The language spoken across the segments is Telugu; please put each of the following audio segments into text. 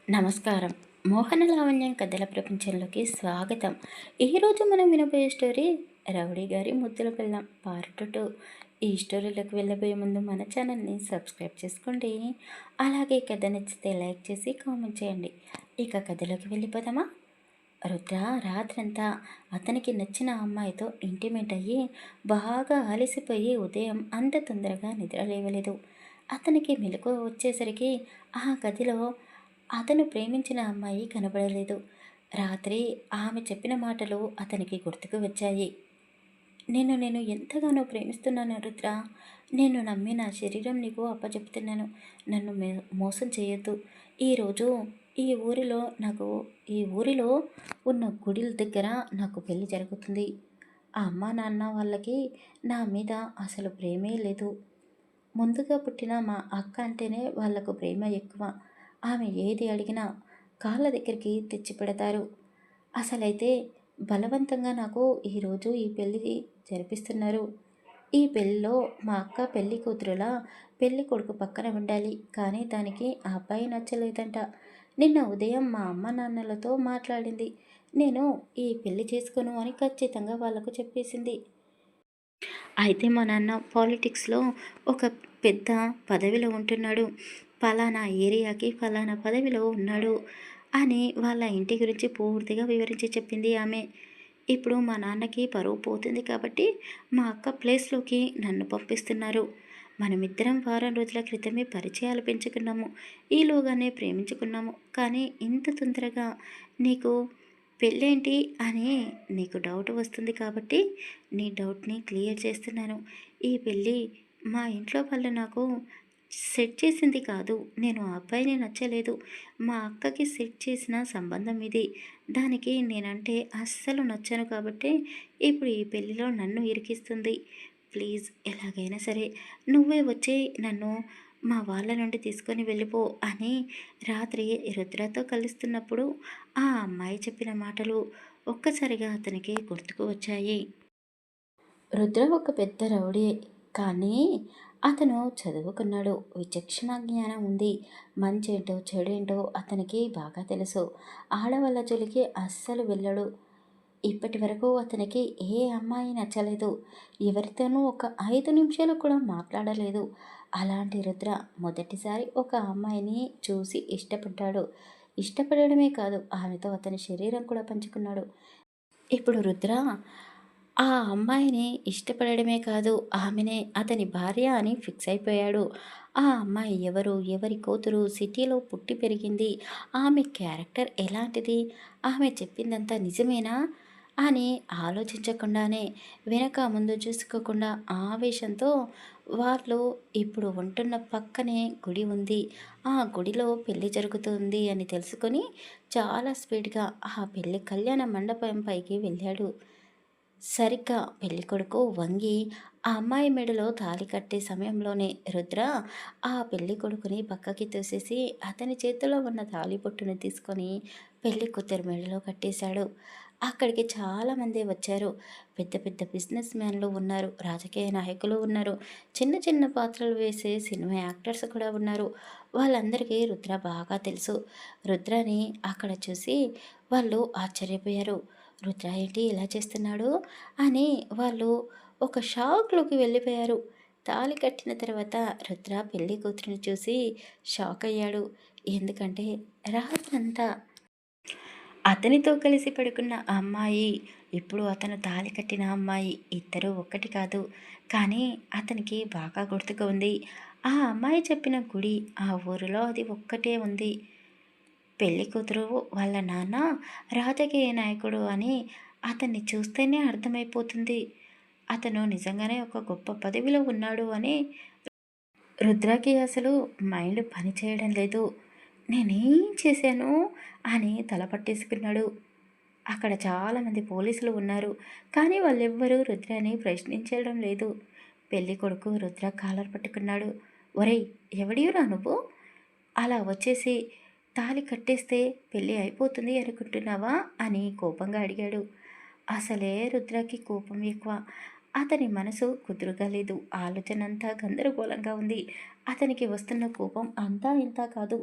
నమస్కారం. మోహన లావణ్యం కథల ప్రపంచంలోకి స్వాగతం. ఈరోజు మనం వినబోయే స్టోరీ రౌడీ గారి ముద్దుల పిల్లం పార్ట్ 2. ఈ స్టోరీలోకి వెళ్ళబోయే ముందు మన ఛానల్ని సబ్స్క్రైబ్ చేసుకోండి. అలాగే కథ నచ్చితే లైక్ చేసి కామెంట్ చేయండి. ఇక కథలోకి వెళ్ళిపోదామా? రుద్ర రాత్రంతా అతనికి నచ్చిన అమ్మాయితో ఇంటిమేట్ అయ్యి బాగా అలసిపోయి ఉదయం అంత తొందరగా నిద్ర లేవలేదు. అతనికి మెలకువ వచ్చేసరికి ఆ గదిలో అతను ప్రేమించిన అమ్మాయి కనబడలేదు. రాత్రి ఆమె చెప్పిన మాటలు అతనికి గుర్తుకు వచ్చాయి. నేను ఎంతగానో ప్రేమిస్తున్నాను రుద్ర. నేను నమ్మి నా శరీరం నీకు అప్పచెప్తున్నాను. నన్ను మోసం చేయొద్దు. ఈరోజు ఈ ఊరిలో ఈ ఊరిలో ఉన్న గుడిల దగ్గర నాకు పెళ్లి జరుగుతుంది. ఆ అమ్మ నాన్న వాళ్ళకి నా మీద అసలు ప్రేమే లేదు. ముందుగా పుట్టిన మా అక్క అంటేనే వాళ్లకు ప్రేమ ఎక్కువ. ఆమె ఏది అడిగినా కాళ్ళ దగ్గరికి తెచ్చి పెడతారు. అసలైతే బలవంతంగా నాకు ఈరోజు ఈ పెళ్ళి జరిపిస్తున్నారు. ఈ పెళ్ళిలో మా అక్క పెళ్లి కూతురులా పెళ్లి కొడుకు పక్కన ఉండాలి. కానీ దానికి ఆ అబ్బాయి నచ్చలేదంట. నిన్న ఉదయం మా అమ్మ నాన్నలతో మాట్లాడింది. నేను ఈ పెళ్లి చేసుకోను అని ఖచ్చితంగా వాళ్లకు చెప్పేసింది. అయితే మా నాన్న పాలిటిక్స్లో ఒక పెద్ద పదవిలో ఉంటున్నాడు. ఫలానా ఏరియాకి ఫలానా పదవిలో ఉన్నాడు అని వాళ్ళ ఇంటి గురించి పూర్తిగా వివరించి చెప్పింది ఆమె. ఇప్పుడు మా నాన్నకి పరువు పోతుంది కాబట్టి మా అక్క ప్లేస్లోకి నన్ను పంపిస్తున్నారు. మనమిద్దరం వారం రోజుల క్రితమే పరిచయాలు పెంచుకున్నాము. ఈలోగానే ప్రేమించుకున్నాము. కానీ ఇంత తొందరగా నీకు పెళ్ళేంటి అని నీకు డౌట్ వస్తుంది కాబట్టి నీ డౌట్ని క్లియర్ చేస్తున్నాను. ఈ పెళ్ళి మా ఇంట్లో వాళ్ళు నాకు సెట్ చేసింది కాదు. నేను ఆ అబ్బాయిని నచ్చలేదు. మా అక్కకి సెట్ చేసిన సంబంధం ఇది. దానికి నేనంటే అస్సలు నచ్చను కాబట్టి ఇప్పుడు ఈ పెళ్ళిలో నన్ను ఇరికిస్తుంది. ప్లీజ్ ఎలాగైనా సరే నువ్వే వచ్చి నన్ను మా వాళ్ళ నుండి తీసుకొని వెళ్ళిపో అని రాత్రి రుద్రతో కలుస్తున్నప్పుడు ఆ అమ్మాయి చెప్పిన మాటలు ఒక్కసారిగా అతనికి గుర్తుకు వచ్చాయి. రుద్ర ఒక పెద్ద రౌడీ, కానీ అతను చదువుకున్నాడు. విచక్షణ జ్ఞానం ఉంది. మంచేంటో చెడేంటో అతనికి బాగా తెలుసు. ఆడవాళ్ళ జోలికి అస్సలు వెళ్ళడు. ఇప్పటి వరకు అతనికి ఏ అమ్మాయి నచ్చలేదు. ఎవరితోనూ ఒక 5 నిమిషాలు కూడా మాట్లాడలేదు. అలాంటి రుద్ర మొదటిసారి ఒక అమ్మాయిని చూసి ఇష్టపడ్డాడు. ఇష్టపడడమే కాదు, ఆమెతో అతని శరీరం కూడా పంచుకున్నాడు. ఇప్పుడు రుద్ర ఆ అమ్మాయిని ఇష్టపడడమే కాదు, ఆమెనే అతని భార్య అని ఫిక్స్ అయిపోయాడు. ఆ అమ్మాయి ఎవరు, ఎవరి కూతురు, సిటీలో పుట్టి పెరిగింది, ఆమె క్యారెక్టర్ ఎలాంటిది, ఆమె చెప్పిందంతా నిజమేనా అని ఆలోచించకుండానే వెనక ముందు చూసుకోకుండా ఆవేశంతో వాళ్ళు ఇప్పుడు ఉంటున్న పక్కనే గుడి ఉంది. ఆ గుడిలో పెళ్లి జరుగుతుంది అని తెలుసుకొని చాలా స్పీడ్గా ఆ పెళ్లి కళ్యాణ మండపం పైకి వెళ్ళాడు. సరిగ్గా పెళ్ళికొడుకు వంగి ఆ అమ్మాయి మెడలో తాళి కట్టే సమయంలోనే రుద్ర ఆ పెళ్లి కొడుకుని పక్కకి తోసేసి అతని చేతిలో ఉన్న తాళిబొట్టును తీసుకొని పెళ్లి కూతురు మెడలో కట్టేశాడు. అక్కడికి చాలామంది వచ్చారు. పెద్ద పెద్ద బిజినెస్ మ్యాన్లు ఉన్నారు, రాజకీయ నాయకులు ఉన్నారు, చిన్న చిన్న పాత్రలు వేసే సినిమా యాక్టర్స్ కూడా ఉన్నారు. వాళ్ళందరికీ రుద్ర బాగా తెలుసు. రుద్రని అక్కడ చూసి వాళ్ళు ఆశ్చర్యపోయారు. రుద్ర ఏంటి ఇలా చేస్తున్నాడు అని వాళ్ళు ఒక షాక్లోకి వెళ్ళిపోయారు. తాళి కట్టిన తర్వాత రుద్ర పెళ్లి కూతురిని చూసి షాక్ అయ్యాడు. ఎందుకంటే రాత్రంతా అతనితో కలిసి పడుకున్న అమ్మాయి, ఇప్పుడు అతను తాళి కట్టిన అమ్మాయి ఇద్దరూ ఒక్కటి కాదు. కానీ అతనికి బాగా గుర్తుకు ఉంది. ఆ అమ్మాయి చెప్పిన గుడి ఆ ఊరిలో అది ఒక్కటే ఉంది. పెళ్లి కూతురు వాళ్ళ నాన్న రాజకీయ నాయకుడు అని అతన్ని చూస్తేనే అర్థమైపోతుంది. అతను నిజంగానే ఒక గొప్ప పదవిలో ఉన్నాడు అని రుద్రకి అసలు మైండ్ పని చేయడం లేదు. నేనేం చేశాను అని తల పట్టేసుకున్నాడు. అక్కడ చాలామంది పోలీసులు ఉన్నారు, కానీ వాళ్ళెవ్వరూ రుద్రని ప్రశ్నించడం లేదు. పెళ్లి కొడుకు రుద్ర కాలర్ పట్టుకున్నాడు. ఒరేయ్, ఎవడియురా నువ్వు? అలా వచ్చేసి తాళి కట్టేస్తే పెళ్ళి అయిపోతుంది అనుకుంటున్నావా అని కోపంగా అడిగాడు. అసలే రుద్రకి కోపం ఎక్కువ. అతని మనసు కుదురుగా లేదు. ఆలోచన అంతా గందరగోళంగా ఉంది. అతనికి వస్తున్న కోపం అంతా ఇంతా కాదు.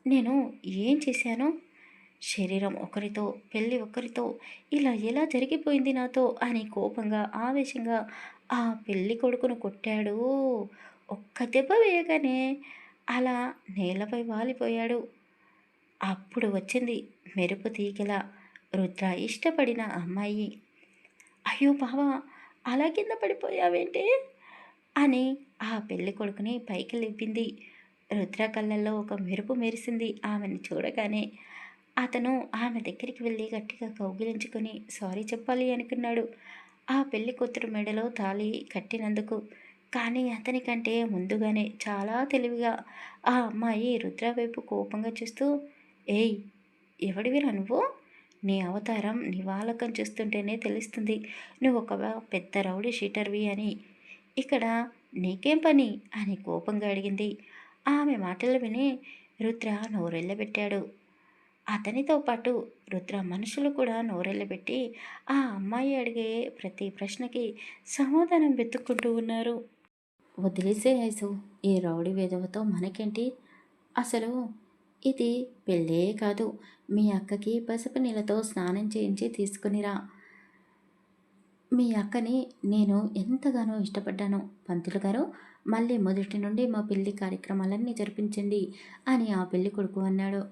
నేను ఏం చేశాను? శరీరం ఒకరితో, పెళ్ళి ఒకరితో, ఇలా ఎలా జరిగిపోయింది నాతో అని కోపంగా, ఆవేశంగా ఆ పెళ్లి కొడుకును కొట్టాడు. ఒక్క దెబ్బ వేయగానే అలా నేలపై వాలిపోయాడు. అప్పుడు వచ్చింది మెరుపు తీగెల రుద్ర ఇష్టపడిన అమ్మాయి. అయ్యో బావా! అలా కింద పడిపోయావేంటి? అని ఆ పెళ్లి కొడుకుని పైకి లేపింది. రుద్ర కళ్ళల్లో ఒక మెరుపు మెరిసింది ఆమెని చూడగానే. అతను ఆమె దగ్గరికి వెళ్ళి గట్టిగా కౌగిలించుకొని సారీ చెప్పాలి అనుకున్నాడు. ఆ పెళ్లి కూతురు మెడలో తాళి కట్టినందుకు. కానీ అతనికంటే ముందుగానే చాలా తెలివిగా ఆ అమ్మాయి రుద్ర వైపు కోపంగా చూస్తూ, ఏయ్! ఎవడివిరా నువ్వు? నీ అవతారం, నీ వాలకం చూస్తుంటేనే తెలుస్తుంది నువ్వు ఒక పెద్ద రౌడీ షీటర్వి అని. ఇక్కడ నీకేం పని అని కోపంగా అడిగింది. ఆమె మాటలు విని రుద్ర నోరెళ్ళబెట్టాడు. అతనితో పాటు రుద్ర మనుషులు కూడా నోరెళ్ళబెట్టి ఆ అమ్మాయి అడిగే ప్రతి ప్రశ్నకి సమాధానం వెతుక్కుంటూ ఉన్నారు. వదిలేసే ఐసు, ఈ రౌడీ వెధవతో మనకేంటి? అసలు ఇది పెళ్ళే కాదు. మీ అక్కకి పసుపు నీళ్ళతో స్నానం చేయించి తీసుకునిరా. మీ అక్కని నేను ఎంతగానో ఇష్టపడ్డాను. పంతులు గారు, మళ్ళీ మొదటి నుండి మా పెళ్లి కార్యక్రమాలన్నీ జరిపించండి అని ఆ పెళ్లి కొడుకు అన్నాడు.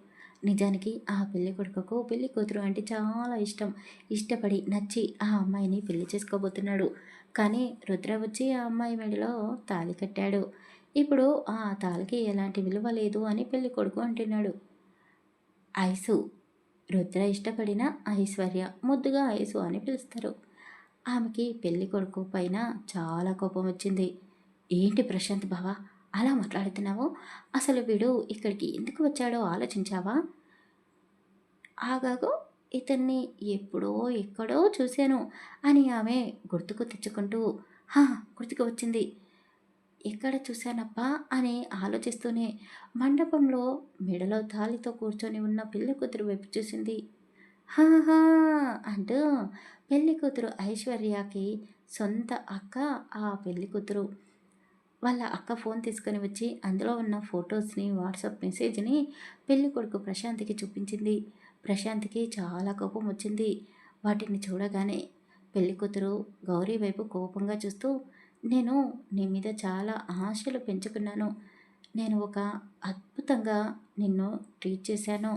నిజానికి ఆ పెళ్లి కొడుకుకు పెళ్లి కూతురు అంటే చాలా ఇష్టం. ఇష్టపడి నచ్చి ఆ అమ్మాయిని పెళ్లి చేసుకోబోతున్నాడు. కానీ రుద్ర వచ్చి ఆ అమ్మాయి మెడలో తాళి కట్టాడు. ఇప్పుడు ఆ తాళికి ఎలాంటి విలువ లేదు అని పెళ్లి కొడుకు అంటున్నాడు. ఐసు, రుద్ర ఇష్టపడిన ఐశ్వర్య, ముద్దుగా ఐసు అని పిలుస్తారు. ఆమెకి పెళ్లి కొడుకు పైన చాలా కోపం వచ్చింది. ఏంటి ప్రశాంత్ బావా అలా మాట్లాడుతున్నావు? అసలు వీడు ఇక్కడికి ఎందుకు వచ్చాడో ఆలోచించావా? ఆగాగు, ఇతన్ని ఎప్పుడో ఎక్కడో చూశాను అని ఆమె గుర్తుకు తెచ్చుకుంటూ, హా, గుర్తుకు వచ్చింది. ఎక్కడ చూశానబ్బా అని ఆలోచిస్తూనే మండపంలో మెడలో తాళితో కూర్చొని ఉన్న పెళ్లి కూతురు వైపు చూసింది. హాహా అంటూ పెళ్లి కూతురు ఐశ్వర్యకి సొంత అక్క ఆ పెళ్లి కూతురు. వాళ్ళ అక్క ఫోన్ తీసుకొని వచ్చి అందులో ఉన్న ఫొటోస్ని, వాట్సాప్ మెసేజ్ని పెళ్లి కొడుకు ప్రశాంత్కి చూపించింది. ప్రశాంత్కి చాలా కోపం వచ్చింది. వాటిని చూడగానే పెళ్లి కూతురు గౌరీ వైపు కోపంగా చూస్తూ, నేను నీ మీద చాలా ఆశలు పెంచుకున్నాను. నేను ఒక అద్భుతంగా నిన్ను ట్రీట్ చేశాను.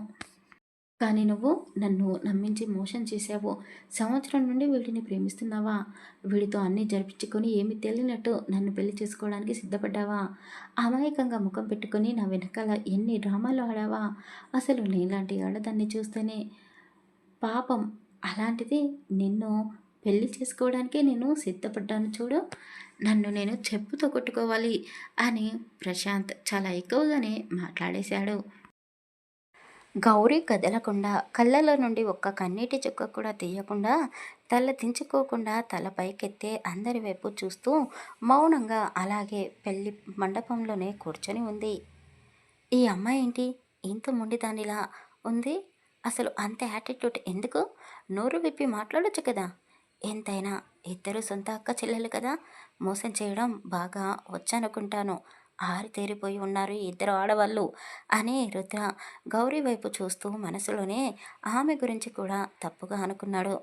కానీ నువ్వు నన్ను నమ్మించి మోసం చేశావు. సంవత్సరం నుండి వీడిని ప్రేమిస్తున్నావా? వీడితో అన్నీ జరిపించుకొని ఏమీ తెలియనట్టు నన్ను పెళ్లి చేసుకోవడానికి సిద్ధపడ్డావా? అమాయకంగా ముఖం పెట్టుకొని నా వెనకాల ఎన్ని డ్రామాలు ఆడావా? అసలు నీలాంటి ఆడదాన్ని చూస్తేనే పాపం. అలాంటిది నిన్ను పెళ్లి చేసుకోవడానికే నేను సిద్ధపడ్డాను చూడు. నన్ను నేను చెప్పుతో కొట్టుకోవాలి అని ప్రశాంత్ చాలా ఎక్కువగానే మాట్లాడేశాడు. గౌరీ కదలకుండా, కళ్ళలో నుండి ఒక్క కన్నీటి చుక్క కూడా తీయకుండా, తల దించుకోకుండా తల పైకెత్తే అందరి వైపు చూస్తూ మౌనంగా అలాగే పెళ్లి మండపంలోనే కూర్చొని ఉంది. ఈ అమ్మాయి ఏంటి ఇంత మొండిదానిలా ఉంది? అసలు అంత యాటిట్యూడ్ ఎందుకు? నోరు విప్పి మాట్లాడొచ్చు కదా! ఎంతైనా ఇద్దరు సొంత అక్క చెల్లెలు కదా! మోసం చేయడం బాగా వచ్చనుకుంటాను. ఆరితేరిపోయి ఉన్నారు ఈ ఇద్దరు ఆడవాళ్ళు అని రుద్ర గౌరీ వైపు చూస్తూ మనసులోనే ఆమె గురించి కూడా తప్పుగా అనుకున్నాడు.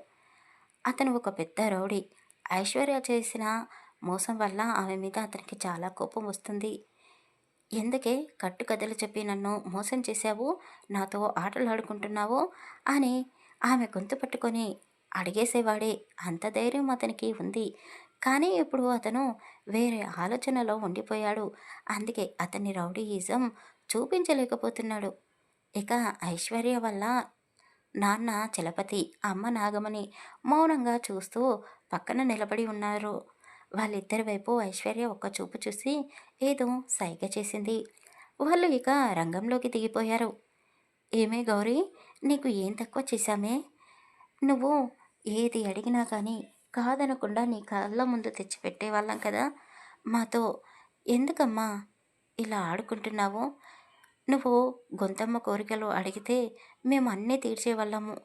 అతను ఒక పెద్ద రౌడీ. ఐశ్వర్య చేసిన మోసం వల్ల ఆమె మీద అతనికి చాలా కోపం వస్తుంది. ఎందుకే కట్టుకథలు చెప్పి నన్ను మోసం చేశావు? నాతో ఆటలాడుకుంటున్నావు? అని ఆమె గొంతు పట్టుకొని అడిగేసేవాడే. అంత ధైర్యం అతనికి ఉంది. కానీ ఇప్పుడు అతను వేరే ఆలోచనలో ఉండిపోయాడు. అందుకే అతని రౌడీయిజం చూపించలేకపోతున్నాడు. ఇక ఐశ్వర్య వల్ల నాన్న చలపతి, అమ్మ నాగమణి మౌనంగా చూస్తూ పక్కన నిలబడి ఉన్నారు. వాళ్ళిద్దరి వైపు ఐశ్వర్య ఒక్క చూపు చూసి ఏదో సైగ చేసింది. వాళ్ళు ఇక రంగంలోకి దిగిపోయారు. ఏమే గౌరీ, నీకు ఏం తక్కువ చేశామే? నువ్వు ఏది అడిగినా కానీ కాదనకుండా నీ కళ్ళ ముందు తెచ్చిపెట్టేవాళ్ళం కదా! మాతో ఎందుకమ్మా ఇలా ఆడుకుంటున్నావు? నువ్వు గొంతమ్మ కోరికలు అడిగితే మేము అన్నీ తీర్చేవాళ్ళము.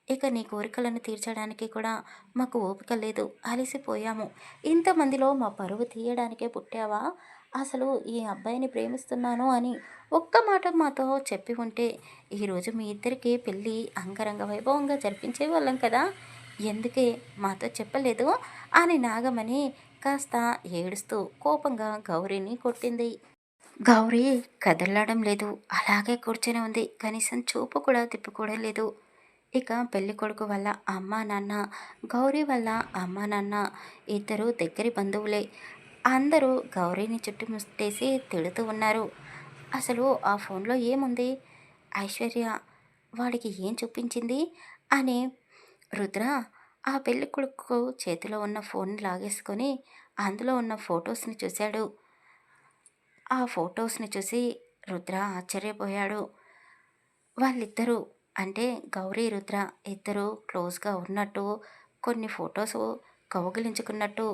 ఇక నీ కోరికలను తీర్చడానికి కూడా మాకు ఓపిక లేదు. అలసిపోయాము. ఇంతమందిలో మా పరువు తీయడానికే పుట్టావా అసలు ఈ అబ్బాయిని ప్రేమిస్తున్నాను అని ఒక్క మాట మాతో చెప్పి ఉంటే ఈరోజు మీ ఇద్దరికి పెళ్ళి అంగరంగ వైభవంగా జరిపించేవాళ్ళం కదా! ఎందుకే మాతో చెప్పలేదు అని నాగమణి కాస్త ఏడుస్తూ కోపంగా గౌరీని కొట్టింది. గౌరీ కదలడం లేదు. అలాగే కూర్చొని ఉంది. కనీసం చూపు కూడా తిప్పుకోవడం లేదు. ఇక పెళ్ళికొడుకు వాళ్ళ అమ్మా నాన్న, గౌరీ వాళ్ళ అమ్మా నాన్న ఇద్దరు దగ్గరి బంధువులే. అందరూ గౌరీని చుట్టుముట్టేసి తిడుతూ ఉన్నారు. అసలు ఆ ఫోన్‌లో ఏముంది? ఐశ్వర్య వాడికి ఏం చూపించింది? అని రుద్ర ఆ పెళ్ళికొడుకు చేతిలో ఉన్న ఫోన్ లాగేసుకొని అందులో ఉన్న ఫోటోస్‌ని చూశాడు. ఆ ఫోటోస్‌ని చూసి రుద్ర ఆశ్చర్యపోయాడు. వాళ్ళిద్దరూ అంటే గౌరీ, రుద్ర ఇద్దరూ క్లోజ్‌గా ఉన్నట్టు, కొన్ని ఫోటోసు కౌగిలించుకున్నట్టు,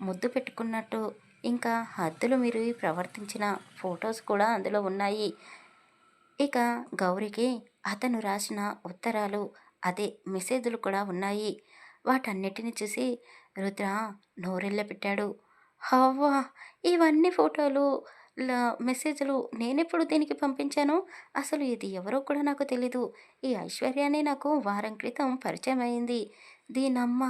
ముద్దు పెట్టుకున్నట్టు, ఇంకా హద్దులు మీరి ప్రవర్తించిన ఫోటోస్ కూడా అందులో ఉన్నాయి. ఇక గౌరికి అతను రాసిన ఉత్తరాలు, అదే మెసేజులు కూడా ఉన్నాయి. వాటన్నిటిని చూసి రుద్ర నోరెళ్ళబెట్టాడు. హవ్వా! ఇవన్నీ ఫోటోలు, మెసేజులు నేనెప్పుడు దీనికి పంపించాను? అసలు ఇది ఎవరో కూడా నాకు తెలీదు. ఈ ఐశ్వర్యానే నాకు వారం క్రితం పరిచయమయింది. దీనమ్మ!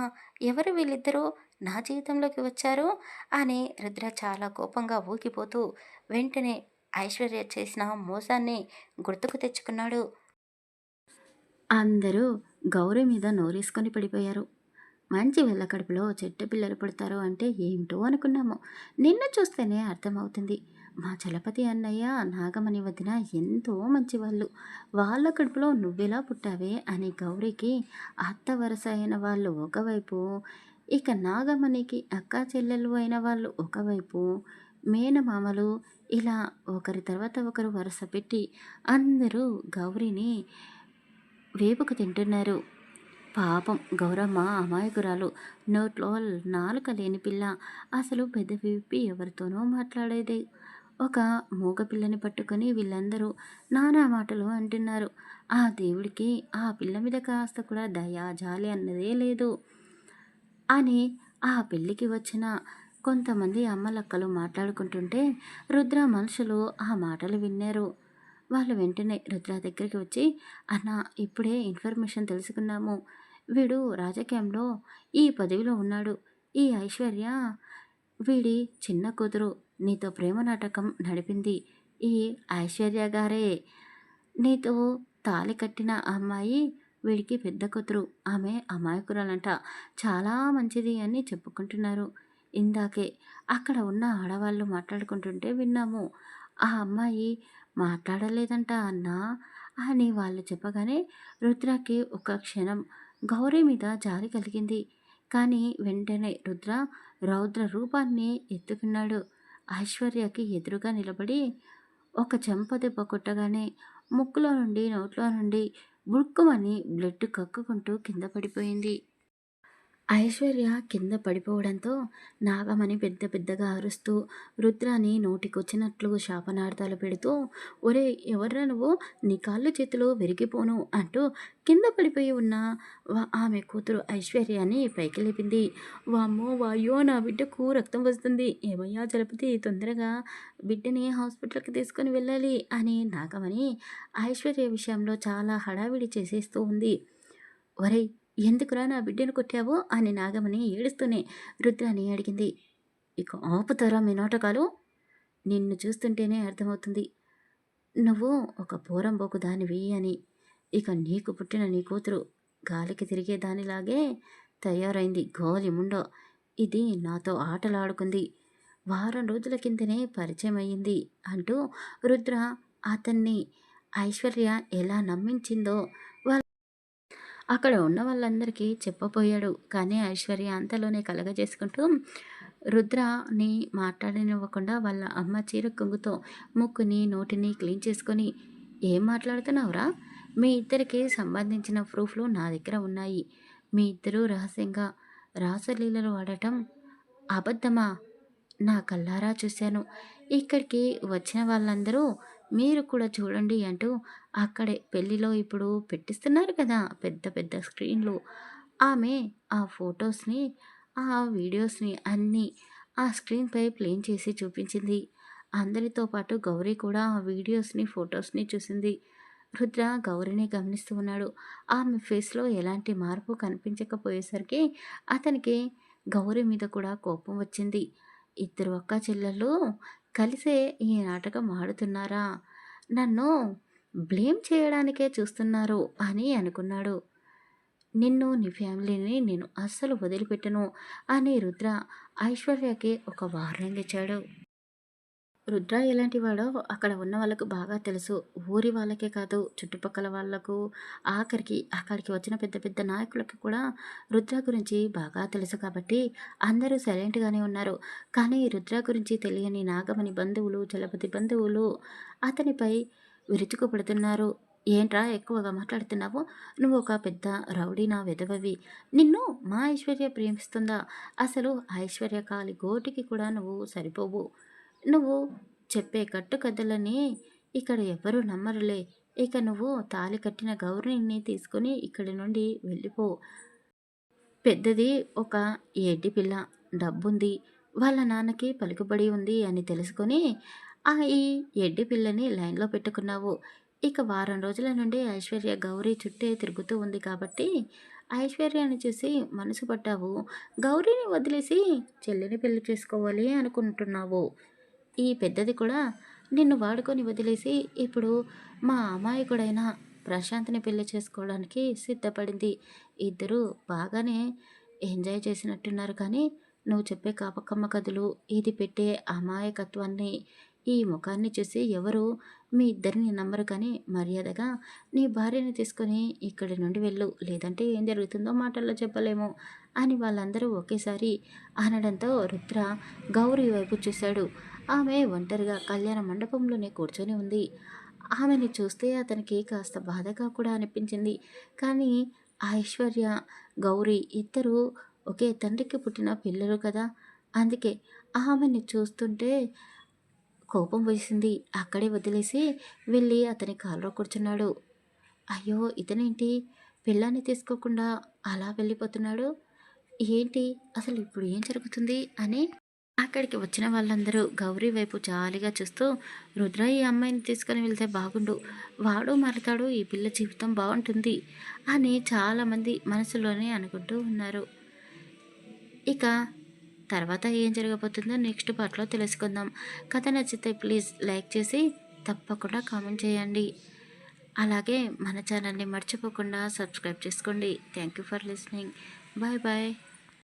ఎవరు వీళ్ళిద్దరూ నా జీవితంలోకి వచ్చారు? అని రుద్ర చాలా కోపంగా ఊగిపోతూ వెంటనే ఐశ్వర్య చేసిన మోసాన్ని గుర్తుకు తెచ్చుకున్నాడు. అందరూ గౌరీ మీద నోరేసుకొని పడిపోయారు. మంచి వెళ్ళ కడుపులో చెట్టు పిల్లలు పుడతారు అంటే ఏమిటో అనుకున్నాము. నిన్ను చూస్తేనే అర్థమవుతుంది. మా చలపతి అన్నయ్య, నాగమణి వదిన ఎంతో మంచివాళ్ళు. వాళ్ళ కడుపులో నువ్వెలా పుట్టావే అని గౌరీకి అత్త వరస అయిన వాళ్ళు ఒకవైపు, ఇక నాగమణికి అక్కా చెల్లెలు అయిన వాళ్ళు ఒకవైపు, మేనమామలు ఇలా ఒకరి తర్వాత ఒకరు వరుస పెట్టి అందరూ గౌరీని వేపుకు తింటున్నారు. పాపం గౌరమ్మ అమాయకురాలు. నోట్లో నాలుక లేని పిల్ల. అసలు పెదవి విప్పి ఎవరితోనో మాట్లాడేది. ఒక మూగ పిల్లని పట్టుకొని వీళ్ళందరూ నానా మాటలు అంటున్నారు. ఆ దేవుడికి ఆ పిల్ల మీద కాస్త కూడా దయ, జాలి అన్నదే లేదు అని ఆ పెళ్ళికి వచ్చిన కొంతమంది అమ్మలక్కలు మాట్లాడుకుంటుంటే రుద్ర మనుషులు ఆ మాటలు విన్నారు. వాళ్ళు వెంటనే రుద్ర దగ్గరికి వచ్చి, "అన్న ఇప్పుడే ఇన్ఫర్మేషన్ తెలుసుకున్నాము. వీడు రాజకీయంలో ఈ పదవిలో ఉన్నాడు. ఈ ఐశ్వర్య వీడి చిన్న కూతురు. నీతో ప్రేమ నాటకం నడిపింది ఈ ఐశ్వర్య గారే. నీతో తాళి కట్టిన అమ్మాయి వీడికి పెద్ద కూతురు. ఆమె అమాయకురాలంట. చాలా మంచిది" అని చెప్పుకుంటున్నారు. ఇందాకే అక్కడ ఉన్న ఆడవాళ్ళు మాట్లాడుకుంటుంటే విన్నాము. ఆ అమ్మాయి మాట్లాడలేదంట అన్నా అని వాళ్ళు చెప్పగానే రుద్రకి ఒక క్షణం గౌరీ మీద జాలి కలిగింది. కానీ వెంటనే రుద్ర రౌద్ర రూపాన్ని ఎత్తుకున్నాడు. ఐశ్వర్యకి ఎదురుగా నిలబడి ఒక చెంపదెబ్బ కొట్టగానే ముక్కులో నుండి నోట్లో నుండి బుడుక్కుమని బ్లడ్ కక్కుకుంటూ కింద పడిపోయింది. ఐశ్వర్య కింద పడిపోవడంతో నాగమణి పెద్ద పెద్దగా అరుస్తూ రుద్రాని నోటికొచ్చినట్లు శాపనార్థాలు పెడుతూ, ఒరేయ్ ఎవర్రా నువ్వు, నీ కాళ్ళు చేతులు విరిగిపోను అంటూ కింద పడిపోయి ఉన్న ఆమె కూతురు ఐశ్వర్యాని పైకి లేపింది. వామ్మో వాయ్యో నా బిడ్డకు రక్తం వస్తుంది, ఏమయ్యా చలపతి తొందరగా బిడ్డని హాస్పిటల్కి తీసుకొని వెళ్ళాలి అని నాగమణి ఐశ్వర్య విషయంలో చాలా హడావిడి చేసేస్తూ ఉంది. ఒరేయ్ ఎందుకురా నా బిడ్డను కొట్టావు అని నాగమణి ఏడుస్తూనే రుద్రాని అడిగింది. ఇక ఆపుతారా మీ నాటకాలు? నిన్ను చూస్తుంటేనే అర్థమవుతుంది నువ్వు ఒక పోరంబోకు దానివి అని. ఇక నీకు పుట్టిన నీ కూతురు గాలికి తిరిగే దానిలాగే తయారైంది గోలి ముండో. ఇది నాతో ఆటలాడుకుంది. వారం రోజుల కిందనే పరిచయం అయ్యింది అంటూ రుద్ర అతన్ని ఐశ్వర్య ఎలా నమ్మించిందో అక్కడ ఉన్న వాళ్ళందరికీ చెప్పబోయాడు. కానీ ఐశ్వర్య అంతలోనే కలగజేసుకుంటూ రుద్రని మాట్లాడనివ్వకుండా వాళ్ళ అమ్మ చీర కొంగుతో ముక్కుని, నోటిని క్లీన్ చేసుకొని, "ఏం మాట్లాడుతున్నావురా? మీ ఇద్దరికి సంబంధించిన ప్రూఫ్‌లు నా దగ్గర ఉన్నాయి. మీ ఇద్దరూ రహస్యంగా రాసలీలలు ఆడటం అబద్ధమా? నా కళ్ళారా చూశాను. ఇక్కడికి వచ్చిన వాళ్ళందరూ మీరు కూడా చూడండి" అంటూ అక్కడే పెళ్ళిలో ఇప్పుడు పెట్టిస్తున్నారు కదా పెద్ద పెద్ద స్క్రీన్‌లు. ఆమె ఆ ఫోటోస్‌ని, ఆ వీడియోస్‌ని అన్నీ ఆ స్క్రీన్‌పై ప్లేన్ చేసి చూపించింది. అందరితో పాటు గౌరీ కూడా ఆ వీడియోస్ని ఫొటోస్ని చూసింది. రుద్ర గౌరిని గమనిస్తూ ఉన్నాడు. ఆమె ఫేస్లో ఎలాంటి మార్పు కనిపించకపోయేసరికి అతనికి గౌరీ మీద కూడా కోపం వచ్చింది. ఇద్దరు అక్క చెల్లెళ్ళు కలిసే ఈ నాటకం ఆడుతున్నారా, నన్ను బ్లేమ్ చేయడానికే చూస్తున్నారు అని అనుకున్నాడు. నిన్ను నీ ఫ్యామిలీని నేను అస్సలు వదిలిపెట్టను అని రుద్ర ఐశ్వర్యకి ఒక వార్నింగ్ ఇచ్చాడు. రుద్ర ఎలాంటి వాడో అక్కడ ఉన్న వాళ్ళకు బాగా తెలుసు. ఊరి వాళ్ళకే కాదు, చుట్టుపక్కల వాళ్ళకు, ఆఖరికి అక్కడికి వచ్చిన పెద్ద పెద్ద నాయకులకు కూడా రుద్ర గురించి బాగా తెలుసు కాబట్టి అందరూ సైలెంట్గానే ఉన్నారు. కానీ రుద్ర గురించి తెలియని నాగమణి బంధువులు, చలపతి బంధువులు అతనిపై విరుచుకుపడుతున్నారు. ఏంట్రా ఎక్కువగా మాట్లాడుతున్నావు? నువ్వు ఒక పెద్ద రౌడీనా వెధవవి. నిన్ను మా ఐశ్వర్య ప్రేమిస్తుందా? అసలు ఐశ్వర్య కాలి గోటికి కూడా నువ్వు సరిపోవు. నువ్వు చెప్పే కట్టుకథలని ఇక్కడ ఎవరు నమ్మరులే. ఇక నువ్వు తాళి కట్టిన గౌరిని తీసుకుని ఇక్కడి నుండి వెళ్ళిపో. పెద్దది ఒక ఎడ్డి పిల్ల, డబ్బుంది, వాళ్ళ నాన్నకి పలుకుబడి ఉంది అని తెలుసుకొని ఈ ఎడ్డి పిల్లని లైన్లో పెట్టుకున్నావు. ఇక వారం రోజుల నుండి ఐశ్వర్య గౌరీ చుట్టే తిరుగుతూ ఉంది కాబట్టి ఐశ్వర్యాన్ని చూసి మనసు పడ్డావు. గౌరీని వదిలేసి చెల్లిని పెళ్లి చేసుకోవాలి అనుకుంటున్నావు. ఈ పెద్దది కూడా నిన్ను వాడుకొని వదిలేసి ఇప్పుడు మా అమాయకుడైన ప్రశాంత్ని పెళ్లి చేసుకోవడానికి సిద్ధపడింది. ఇద్దరూ బాగానే ఎంజాయ్ చేసినట్టున్నారు కానీ నువ్వు చెప్పే కాపకమ్మ కథలు, ఇది పెట్టే అమాయకత్వాన్ని, ఈ ముఖాన్ని చూసి ఎవరు మీ ఇద్దరిని నమ్మరు కానీ మర్యాదగా నీ భార్యని తీసుకొని ఇక్కడి నుండి వెళ్ళు, లేదంటే ఏం జరుగుతుందో మాటల్లో చెప్పలేము అని వాళ్ళందరూ ఒకేసారి అనడంతో రుద్ర గౌరీ వైపు చూశాడు. ఆమె ఒంటరిగా కళ్యాణ మండపంలోనే కూర్చొని ఉంది. ఆమెని చూస్తే అతనికి కాస్త బాధగా కూడా అనిపించింది. కానీ ఐశ్వర్య, గౌరీ ఇద్దరూ ఒకే తండ్రికి పుట్టిన పిల్లలు కదా, అందుకే ఆమెని చూస్తుంటే కోపం వేసింది. అక్కడే వదిలేసి వెళ్ళి అతని కాళ్ళలో కూర్చున్నాడు. అయ్యో, ఇతనేంటి పిల్లాన్ని తీసుకోకుండా అలా వెళ్ళిపోతున్నాడు? ఏంటి అసలు ఇప్పుడు ఏం జరుగుతుంది అని అక్కడికి వచ్చిన వాళ్ళందరూ గౌరీ వైపు జాలిగా చూస్తూ, రుద్ర ఈ అమ్మాయిని తీసుకొని వెళ్తే బాగుండు, వాడు మారతాడు, ఈ పిల్ల జీవితం బాగుంటుంది అని చాలామంది మనసులోనే అనుకుంటూ ఉన్నారు. ఇక తర్వాత ఏం జరగబోతుందో నెక్స్ట్ పార్ట్లో తెలుసుకుందాం. కథ నచ్చితే ప్లీజ్ లైక్ చేసి తప్పకుండా కామెంట్ చేయండి. అలాగే మన ఛానల్ని మర్చిపోకుండా సబ్స్క్రైబ్ చేసుకోండి. Thank you for listening. Bye bye.